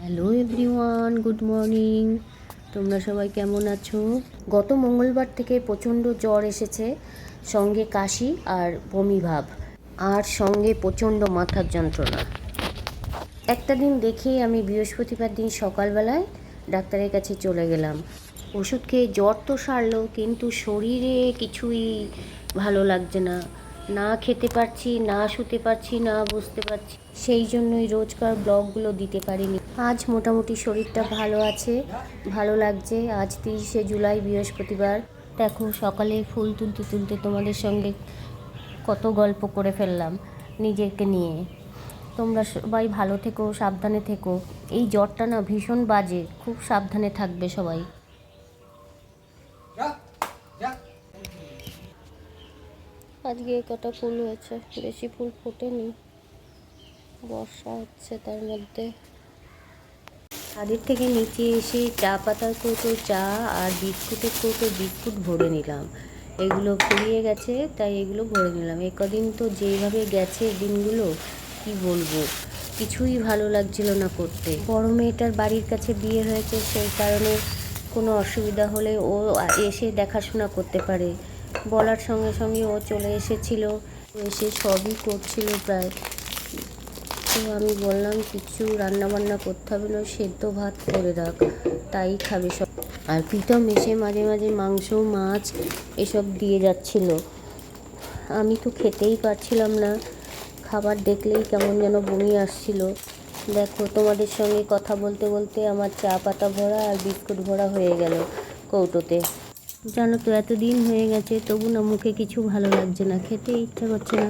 Hello everyone, good morning. তোমরা সবাই কেমন আছো? গত মঙ্গলবার থেকে প্রচণ্ড জ্বর এসেছে, সঙ্গে কাশি আর বমি ভাব, আর সঙ্গে প্রচণ্ড মাথার যন্ত্রণা। একটা দিন দেখেই আমি বৃহস্পতিবার দিন সকালবেলায় ডাক্তারের কাছে চলে গেলাম। ওষুধ খেয়ে জ্বর তো সারলো, কিন্তু শরীরে কিছুই ভালো লাগছে না। না খেতে পারছি, না শুতে পারছি, না বুঝতে পারছি। সেই জন্যই রোজকার ব্লগগুলো দিতে পারিনি। আজ মোটামুটি শরীরটা ভালো আছে, ভালো লাগছে। আজ 30শে জুলাই, বৃহস্পতিবার। দেখো, সকালে ফুল তুলতে তুলতে তোমাদের সঙ্গে কত গল্প করে ফেললাম নিজেকে নিয়ে। তোমরা সবাই ভালো থেকো, সাবধানে থেকো। এই জ্বরটা না ভীষণ বাজে, খুব সাবধানে থাকবে সবাই। আজকে কটা ফুল হয়েছে, বেশি ফুল ফোটেনি, বর্ষা হচ্ছে তার মধ্যে। ছাদের থেকে নিচে এসে চা পাতার কৌটো চা আর বিস্কুটের কৌটো বিস্কুট ভরে নিলাম। এগুলো ফুরিয়ে গেছে, তাই এগুলো ভরে নিলাম। এ কদিন তো যেইভাবে গেছে দিনগুলো, কি বলবো, কিছুই ভালো লাগছিল না করতে। বড় মেয়েটার বাড়ির কাছে বিয়ে হয়েছে, সেই কারণে কোনো অসুবিধা হলে ও এসে দেখাশোনা করতে পারে। বলার সঙ্গে সঙ্গে ও চলে এসেছিল, এসে সবই করছিল প্রায়। তো আমি বললাম কিছু রান্নাবান্না করতে হবে না, সেদ্ধ ভাত করে রাখ, তাই খাবে সব। আর প্রীতম এসে মাঝে মাঝে মাংস মাছ এসব দিয়ে যাচ্ছিল। আমি তো খেতেই পারছিলাম না, খাবার দেখলেই কেমন যেন বমি আসছিল। দেখো, তোমাদের সঙ্গে কথা বলতে বলতে আমার চা পাতা ভরা আর বিস্কুট ভরা হয়ে গেল কৌটোতে। জানো তো, এতদিন হয়ে গেছে, তবু না মুখে কিছু ভালো লাগছে না, খেতে ইচ্ছা করছে না।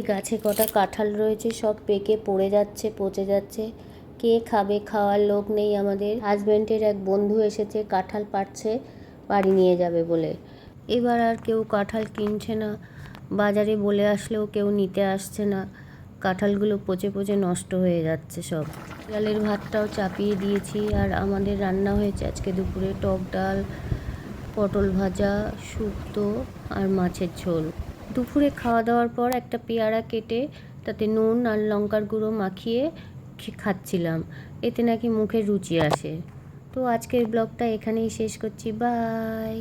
গাছে কটা কাঁঠাল রয়েছে, সব পেকে পড়ে যাচ্ছে, পচে যাচ্ছে। কে খাবে? খাওয়ার লোক নেই আমাদের। হাজব্যান্ডের এক বন্ধু এসেছে, কাঁঠাল পাড়ছে বাড়ি নিয়ে যাবে বলে। এবার আর কেউ কাঁঠাল কিনছে না, বাজারে বলে আসলেও কেউ নিতে আসছে না। কাঁঠালগুলো পচে পচে নষ্ট হয়ে যাচ্ছে সব। ডালের ভাতটাও চাপিয়ে দিয়েছি। আর আমাদের রান্না হয়েছে আজকে দুপুরে টক ডাল, পটল ভাজা, শুক্তো আর মাছের ঝোল। দুপুরে খাওয়া দাওয়ার পর একটা পেয়ারা কেটে তাতে নুন আর লঙ্কার গুঁড়ো মাখিয়ে খাচ্ছিলাম, এতে নাকি মুখে রুচি আসে। তো আজকের ব্লগটা এখানেই শেষ করছি, বাই।